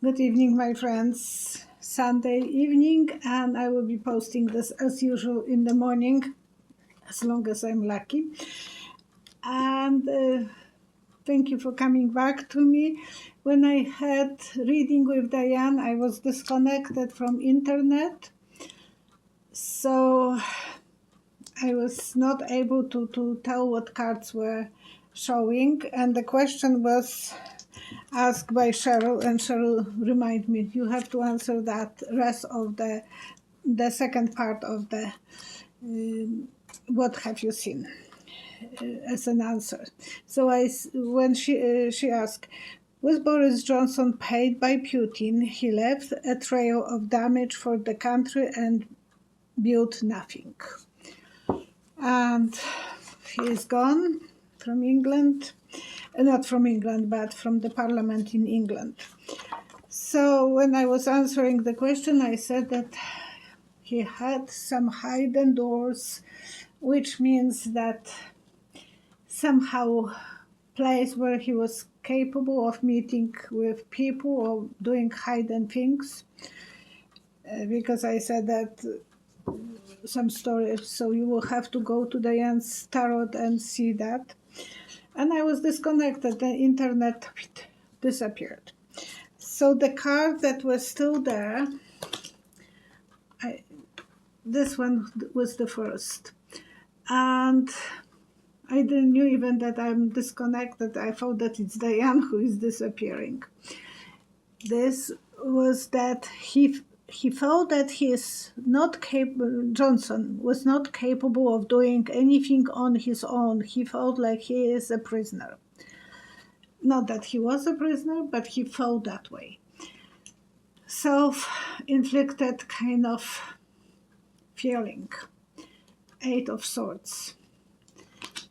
Good evening, my friends. Sunday evening, and I will be posting this as usual in the morning, as long as I'm lucky. And thank you for coming back to me. When I had reading with Diane, I was disconnected from internet, so I was not able to tell what cards were showing, and the question was asked by Cheryl, and Cheryl reminded me, you have to answer that rest of the second part of the what have you seen as an answer. So when she asked, was Boris Johnson paid by Putin? He left a trail of damage for the country and built nothing. And he is gone from England. Not from England, but from the parliament in England. So when I was answering the question, I said that he had some hidden doors, which means that somehow place where he was capable of meeting with people or doing hidden things. Because I said that some stories, so you will have to go to Diane's tarot and see that. And I was disconnected, the internet disappeared. So the card that was still there, this one was the first. And I didn't know even that I'm disconnected. I thought that it's Diane who is disappearing. This was that he felt that he is not capable, Johnson was not capable of doing anything on his own. He felt like he is a prisoner. Not that he was a prisoner, but he felt that way. Self-inflicted kind of feeling, Eight of Swords.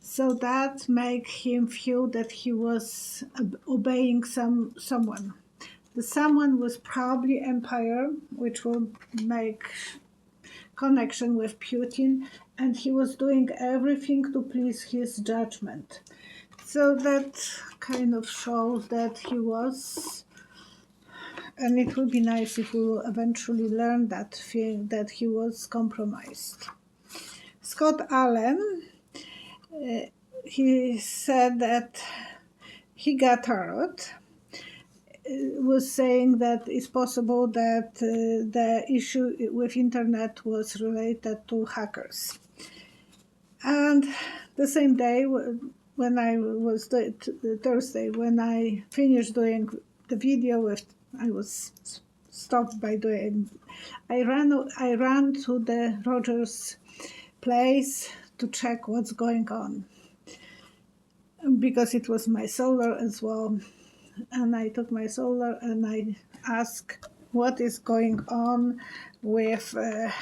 So that made him feel that he was obeying someone. The someone was probably Empire, which will make connection with Putin, and he was doing everything to please his judgment. So that kind of shows that he was, and it would be nice if we will eventually learn that thing, that he was compromised. Scott Allen, he said that he got tarot, was saying that it's possible that the issue with internet was related to hackers. And the same day, when I was Thursday, when I finished doing the video I was stopped by doing. I ran to the Rogers place to check what's going on, because it was my solar as well. And I took my solar and I asked what is going on with the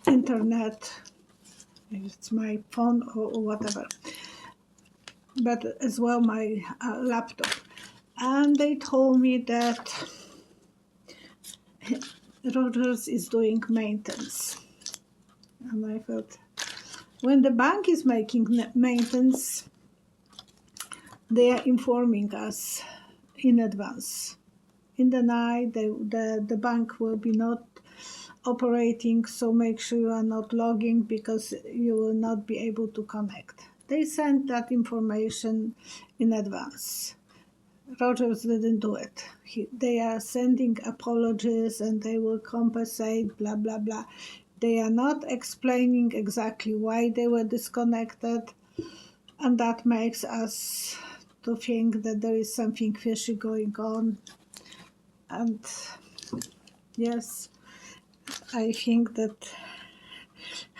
internet. It's my phone or whatever, but as well my laptop. And they told me that Rogers is doing maintenance. And I thought, when the bank is making maintenance, they are informing us in advance. In the night, the bank will be not operating, so make sure you are not logging because you will not be able to connect. They sent that information in advance. Rogers didn't do it. They are sending apologies and they will compensate, blah, blah, blah. They are not explaining exactly why they were disconnected, and that makes us to think that there is something fishy going on. And yes, I think that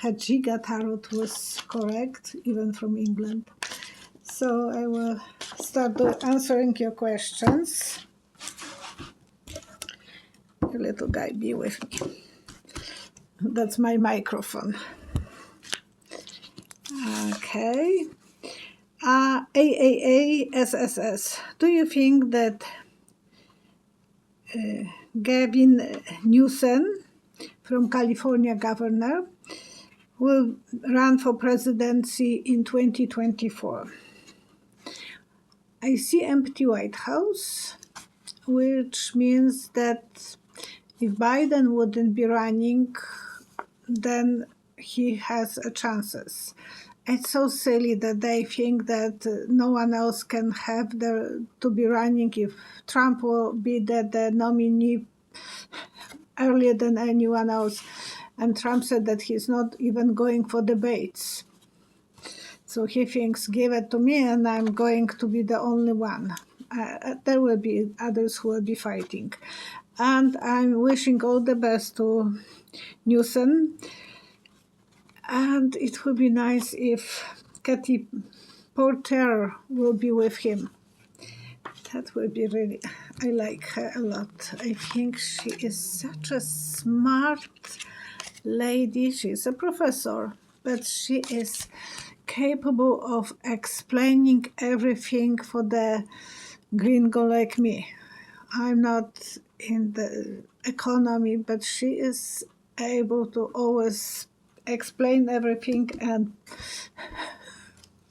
Hajiga Tarot was correct, even from England. So I will start answering your questions. The little guy, be with me. That's my microphone. Okay. AAASSS. Do you think that Gavin Nunes from California governor will run for presidency in 2024? I see empty White House, which means that if Biden wouldn't be running, then he has chances. It's so silly that they think that no one else can have to be running if Trump will be the nominee earlier than anyone else. And Trump said that he's not even going for debates. So he thinks, give it to me and I'm going to be the only one. There will be others who will be fighting. And I'm wishing all the best to Newsom. And it would be nice if Katy Porter will be with him. That would be really, I like her a lot. I think she is such a smart lady. She's a professor, but she is capable of explaining everything for the gringo like me. I'm not in the economy, but she is able to always explain everything and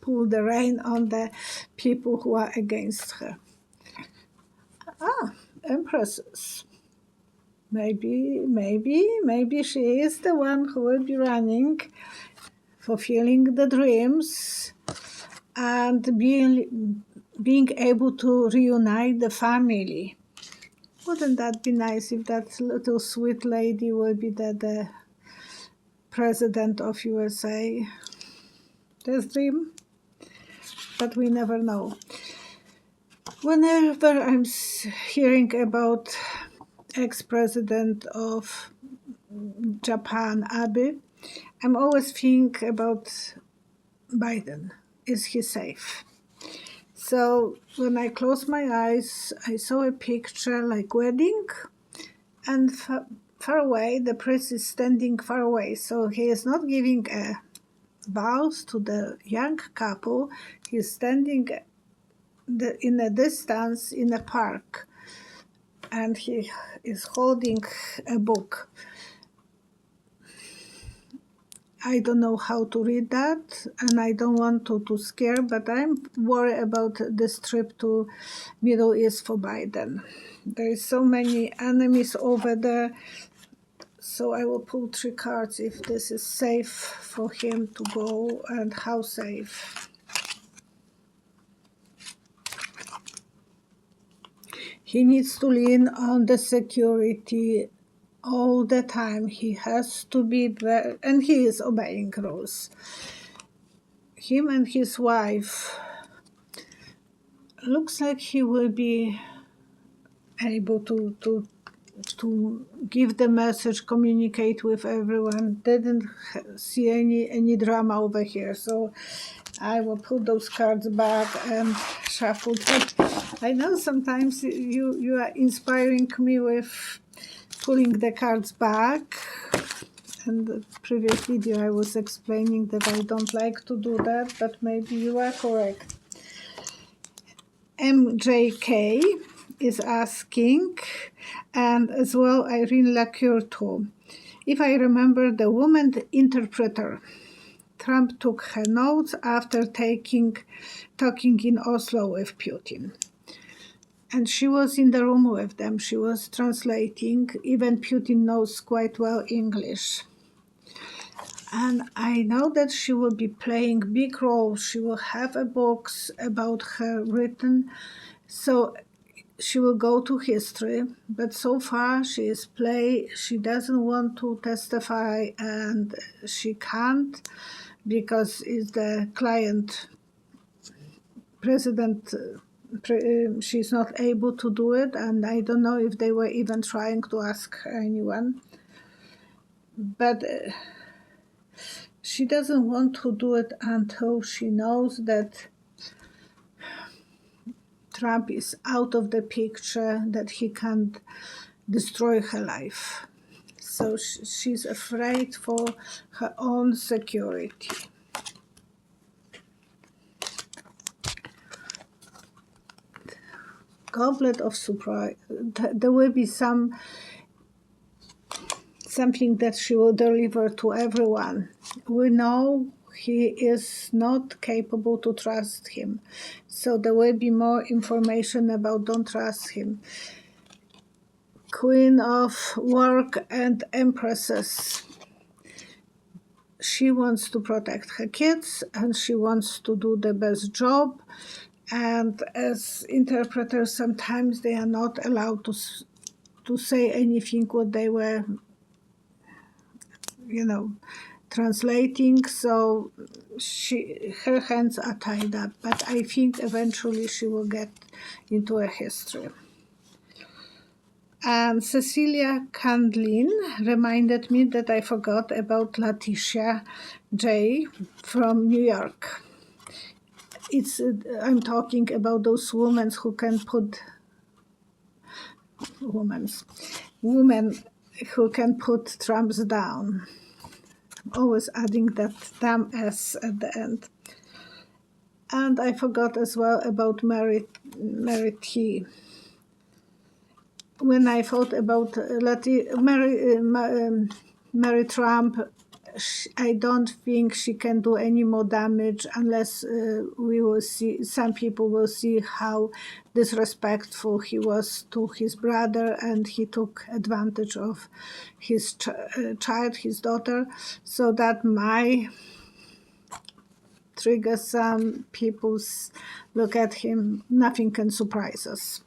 pull the rein on the people who are against her. Empresses. Maybe she is the one who will be running, fulfilling the dreams, and being able to reunite the family. Wouldn't that be nice if that little sweet lady will be the president of USA? That's dream, but we never know. Whenever I'm hearing about ex-president of Japan, Abe, I'm always thinking about Biden. Is he safe? So when I closed my eyes, I saw a picture like wedding, and far away, the priest is standing far away. So he is not giving a vows to the young couple. He's standing in a distance in a park, and he is holding a book. I don't know how to read that, and I don't want to scare, but I'm worried about this trip to Middle East for Biden. There is so many enemies over there, so I will pull 3 cards if this is safe for him to go and how safe. He needs to lean on the security all the time. He has to be there, and he is obeying rules. Him and his wife, looks like he will be able to give the message, communicate with everyone. Didn't see any drama over here, so I will put those cards back and shuffle them. I know sometimes you are inspiring me with pulling the cards back. In the previous video I was explaining that I don't like to do that, but maybe you are correct. MJK is asking, and as well Irene Lacour too. If I remember the woman interpreter, Trump took her notes after talking in Oslo with Putin. And she was in the room with them. She was translating. Even Putin knows quite well English. And I know that she will be playing big roles. She will have a books about her written. So she will go to history. But so far she doesn't want to testify, and she can't because it's the client president. She's not able to do it, and I don't know if they were even trying to ask anyone. But she doesn't want to do it until she knows that Trump is out of the picture, that he can't destroy her life. So she's afraid for her own security. Goblet of surprise. There will be something that she will deliver to everyone. We know he is not capable to trust him. So there will be more information about don't trust him. Queen of Work and Empresses. She wants to protect her kids and she wants to do the best job. And as interpreters, sometimes they are not allowed to say anything what they were, translating. So her hands are tied up. But I think eventually she will get into a history. And Cecilia Candlin reminded me that I forgot about Letitia J. from New York. I'm talking about those women who can put women who can put Trumps down. Always adding that damn S at the end. And I forgot as well about Mary T. When I thought about Mary Trump, I don't think she can do any more damage unless we will see, some people will see how disrespectful he was to his brother and he took advantage of his child, his daughter. So that might trigger some people's look at him. Nothing can surprise us.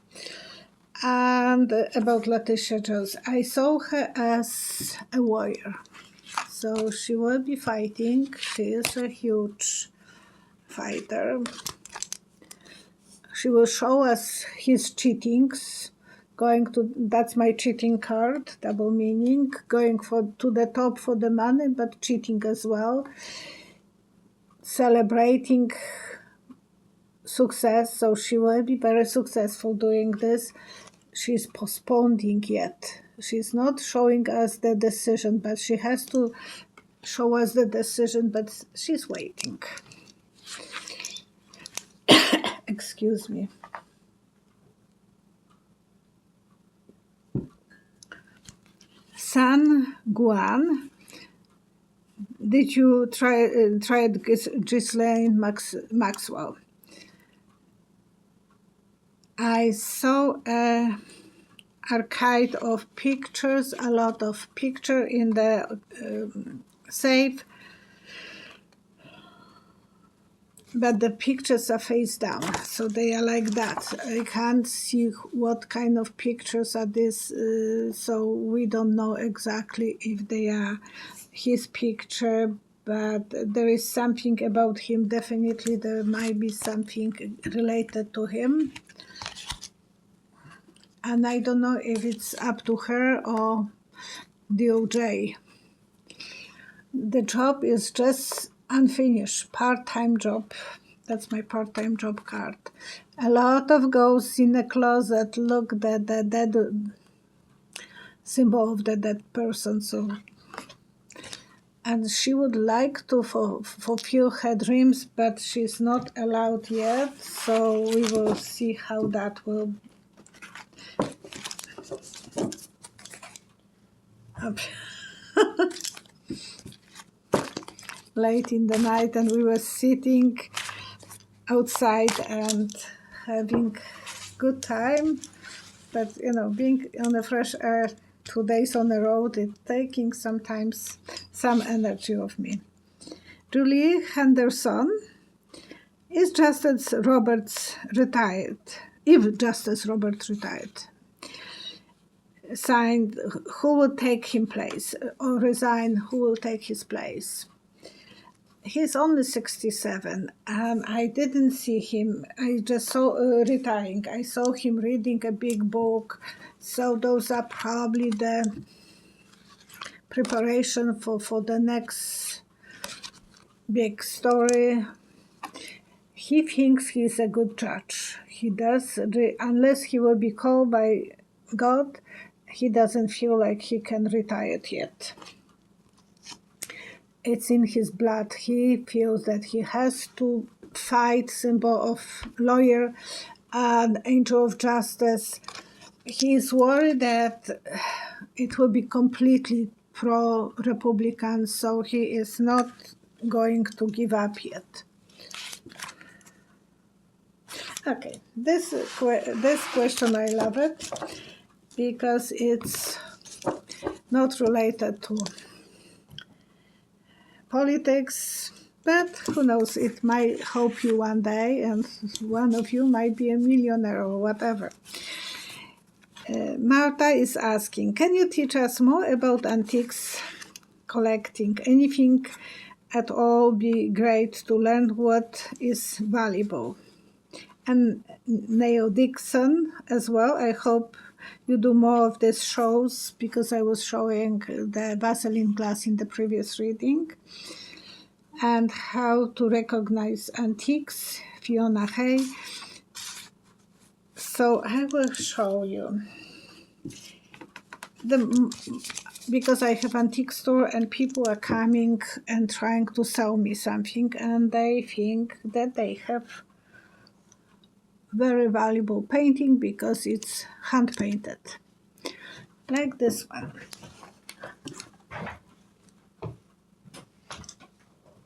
And about Letitia Johns, I saw her as a warrior. So she will be fighting. She is a huge fighter. She will show us his cheatings. That's my cheating card, double meaning. Going to the top for the money, but cheating as well. Celebrating success. So she will be very successful doing this. She's postponing yet. She's not showing us the decision, but she has to show us the decision, but she's waiting. Excuse me. San Guan. Did you try Ghislaine Maxwell? I saw a archive of pictures, a lot of pictures in the safe, but the pictures are face down, so they are like that. I can't see what kind of pictures are this, so we don't know exactly if they are his picture, but there is something about him. Definitely there might be something related to him. And I don't know if it's up to her or DOJ. The job is just unfinished, part-time job. That's my part-time job card. A lot of ghosts in the closet. Look, the dead symbol of the dead person. So, and she would like to fulfill her dreams, but she's not allowed yet. So we will see how that will late in the night, and we were sitting outside and having good time, but being on the fresh air 2 days on the road, it's taking sometimes some energy of me. Julie Henderson, is Justice Roberts retired? If Justice Roberts retired, signed, who will take his place, or resign, who will take his place? He's only 67, and I didn't see him. I just saw retiring. I saw him reading a big book, so those are probably the preparation for the next big story. He thinks he's a good judge. He does, unless he will be called by God, he doesn't feel like he can retire yet. It's in his blood. He feels that he has to fight, symbol of lawyer and angel of justice. He's worried that it will be completely pro-Republican, so he is not going to give up yet. Okay, this question, I love it because it's not related to politics, but who knows, it might help you one day and one of you might be a millionaire or whatever. Marta is asking, can you teach us more about antiques collecting? Anything at all be great to learn what is valuable. And Neil Dixon as well. I hope you do more of these shows because I was showing the Vaseline glass in the previous reading. And how to recognize antiques, Fiona Hay. So I will show you. Because I have antique store and people are coming and trying to sell me something and they think that they have very valuable painting because it's hand painted, like this one.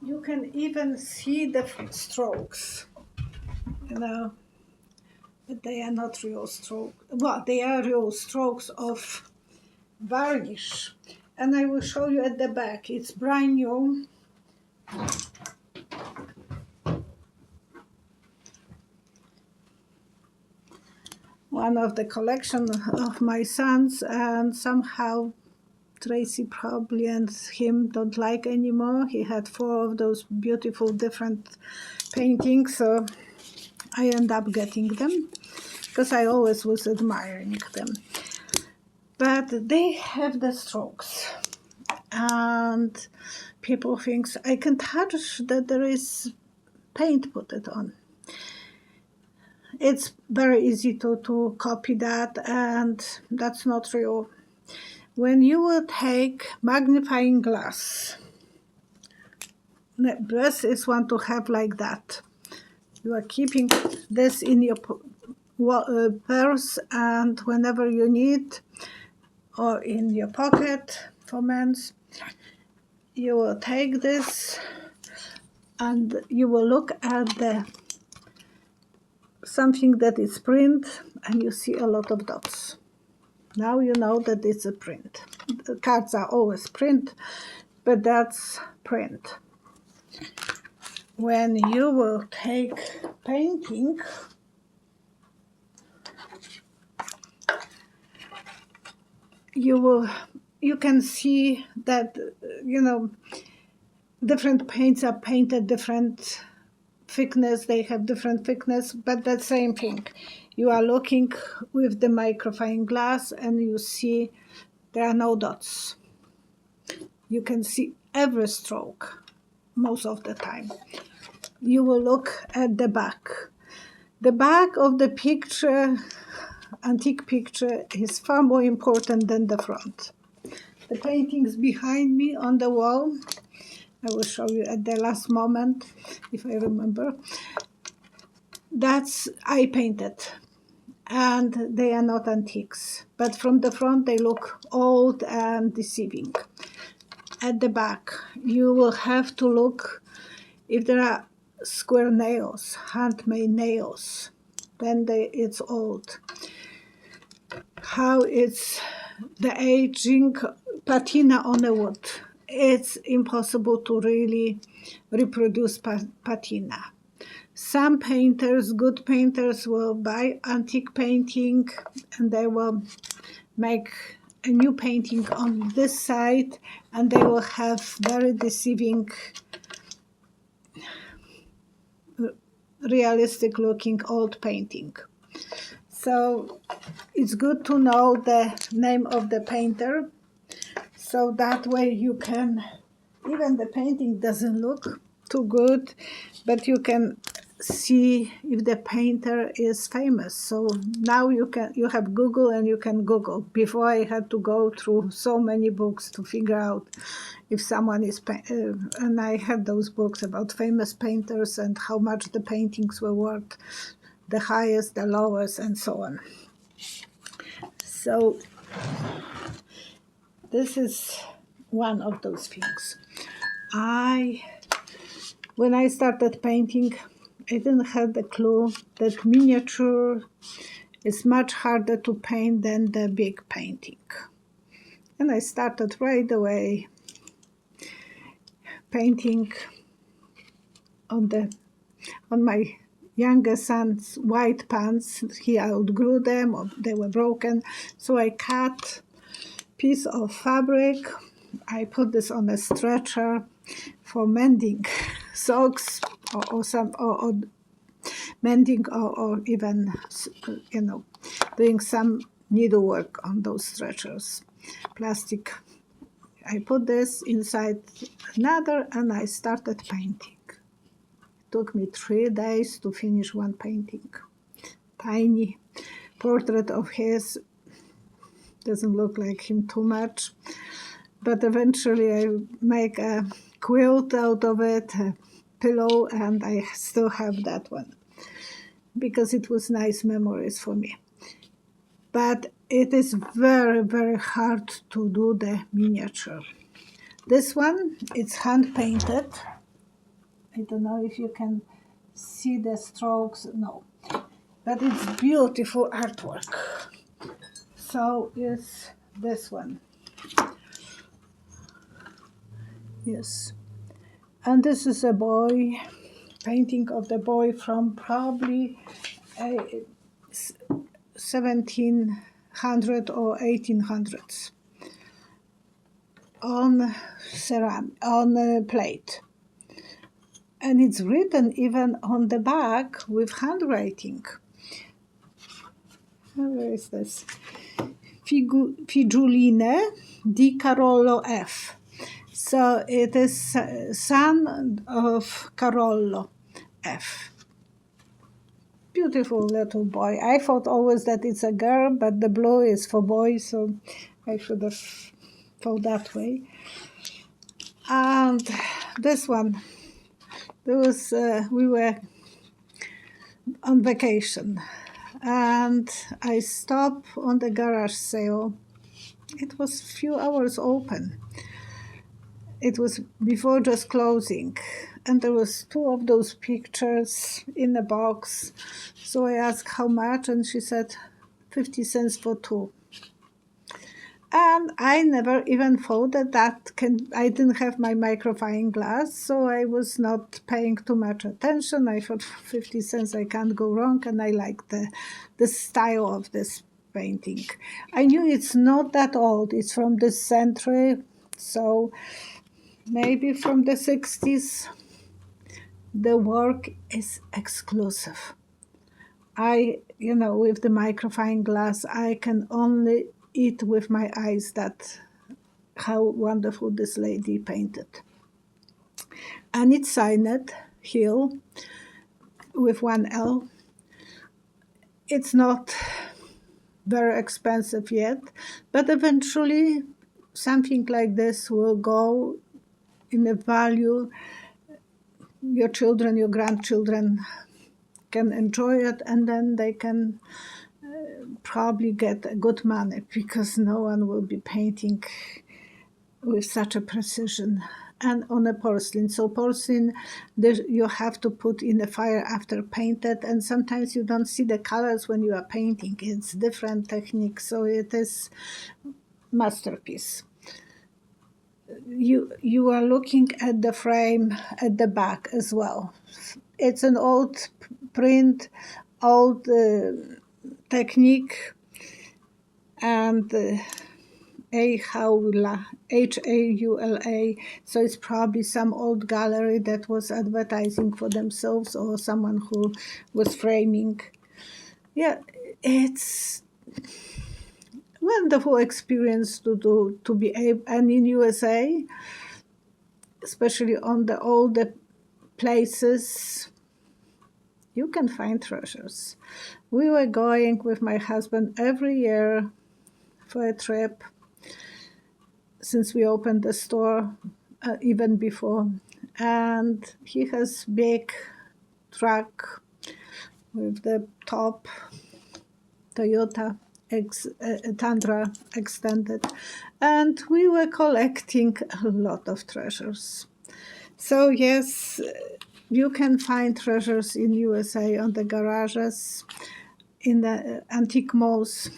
You can even see the strokes, but they are not real strokes. Well, they are real strokes of varnish. And I will show you at the back. It's brand new. One of the collection of my sons, and somehow Tracy probably and him don't like anymore. He had 4 of those beautiful different paintings, so I end up getting them because I always was admiring them. But they have the strokes, and people think I can touch that there is paint put it on. It's very easy to copy that, and that's not real. When you will take magnifying glass, this is one to have like that. You are keeping this in your purse, and whenever you need, or in your pocket for men's, you will take this and you will look at the something that is print and you see a lot of dots. Now you know that it's a print. The cards are always print, but that's print. When you will take painting, you can see that different paints are painted different thickness, they have different thickness, but the same thing. You are looking with the magnifying glass and you see there are no dots. You can see every stroke most of the time. You will look at the back. The back of the picture, antique picture, is far more important than the front. The paintings behind me on the wall, I will show you at the last moment, if I remember. That's I painted, and they are not antiques. But from the front, they look old and deceiving. At the back, you will have to look if there are square nails, handmade nails, then it's old. How it's the aging patina on the wood. It's impossible to really reproduce patina. Some painters, good painters, will buy antique painting and they will make a new painting on this side and they will have very deceiving, realistic looking old painting. So it's good to know the name of the painter, so that way you can, even the painting doesn't look too good, but you can see if the painter is famous. So now you have Google and you can Google. Before I had to go through so many books to figure out if someone is and I had those books about famous painters and how much the paintings were worth, the highest, the lowest, and so on. So this is one of those things. I When I started painting, I didn't have the clue that miniature is much harder to paint than the big painting. And I started right away painting on my youngest son's white pants. He outgrew them, or they were broken. So I cut piece of fabric. I put this on a stretcher for mending socks or mending or even, doing some needlework on those stretchers. Plastic. I put this inside another and I started painting. It took me 3 days to finish one painting. Tiny portrait of his. Doesn't look like him too much. But eventually I make a quilt out of it, a pillow, and I still have that one because it was nice memories for me. But it is very, very hard to do the miniature. This one, it's hand painted. I don't know if you can see the strokes, no. But it's beautiful artwork. So is this one. Yes. And this is a boy, painting of the boy from probably 1700 or 1800s on plate. And it's written even on the back with handwriting. Where is this? Figuline di Carollo F. So it is son of Carollo F. Beautiful little boy. I thought always that it's a girl, but the blue is for boys, so I should have thought that way. And this one, we were on vacation, and I stopped on the garage sale. It was a few hours open. It was before just closing, and there was 2 of those pictures in a box. So I asked how much, and she said 50 cents for 2. And I never even thought that I didn't have my magnifying glass, so I was not paying too much attention. I thought 50 cents, I can't go wrong, and I liked the style of this painting. I knew it's not that old. It's from this century, so maybe from the 60s. The work is exclusive. With the magnifying glass, I can only eat with my eyes that how wonderful this lady painted. And it's signed Hill with 1 L. It's not very expensive yet, but eventually something like this will go in a value. Your children, your grandchildren can enjoy it, and then they can probably get good money, because no one will be painting with such a precision and on a porcelain. So porcelain, you have to put in the fire after painted, and sometimes you don't see the colors when you are painting. It's different technique, so it is masterpiece. You are looking at the frame at the back as well. It's an old print, old technique, and Haula, Haula. So it's probably some old gallery that was advertising for themselves, or someone who was framing. Yeah, it's wonderful experience to be able, and in USA, especially on the older places, you can find treasures. We were going with my husband every year for a trip since we opened the store, even before, and he has big truck with the top Toyota Tundra extended, and we were collecting a lot of treasures. So yes, you can find treasures in USA on the garages, in the antique malls.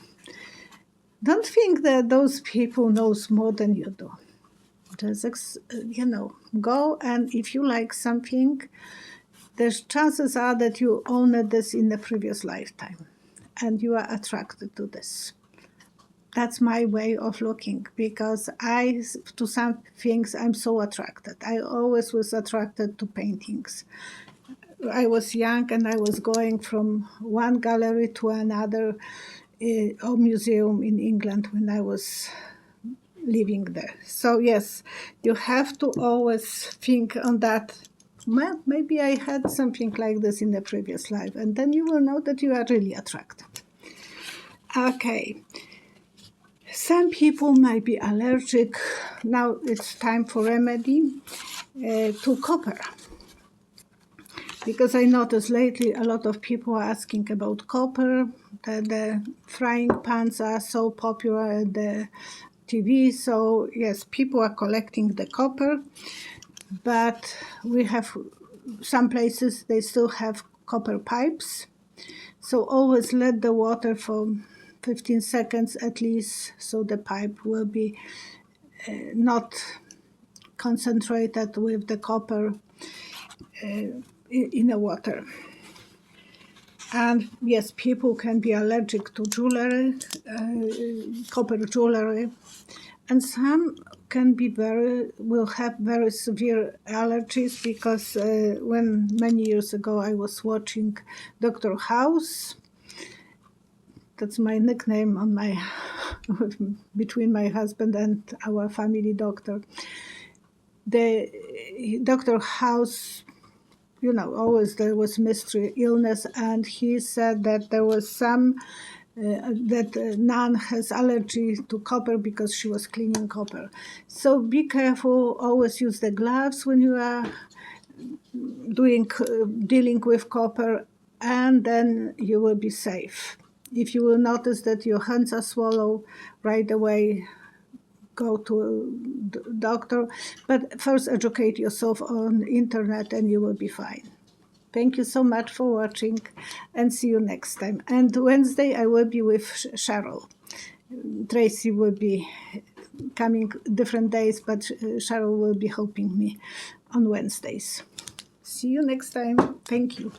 Don't think that those people knows more than you do. Just, go, and if you like something, the chances are that you owned this in the previous lifetime, and you are attracted to this. That's my way of looking, because to some things, I'm so attracted. I always was attracted to paintings. I was young and I was going from one gallery to another or museum in England when I was living there. So yes, you have to always think on that. Well, maybe I had something like this in the previous life, and then you will know that you are really attracted. Okay. Some people might be allergic. Now it's time for remedy to copper. Because I noticed lately a lot of people are asking about copper. The frying pans are so popular at the TV. So yes, people are collecting the copper. But we have some places, they still have copper pipes. So always let the water for 15 seconds at least, so the pipe will be not concentrated with the copper in the water. And yes, people can be allergic to jewelry, copper jewelry, and some will have very severe allergies, because when many years ago I was watching Dr. House. That's my nickname on between my husband and our family doctor. The Dr. House, always there was mystery illness, and he said that there was that Nan has allergy to copper because she was cleaning copper. So be careful, always use the gloves when you are dealing with copper, and then you will be safe. If you will notice that your hands are swollen, right away go to a doctor. But first educate yourself on the internet and you will be fine. Thank you so much for watching, and see you next time. And Wednesday I will be with Cheryl. Tracy will be coming different days, but Cheryl will be helping me on Wednesdays. See you next time. Thank you.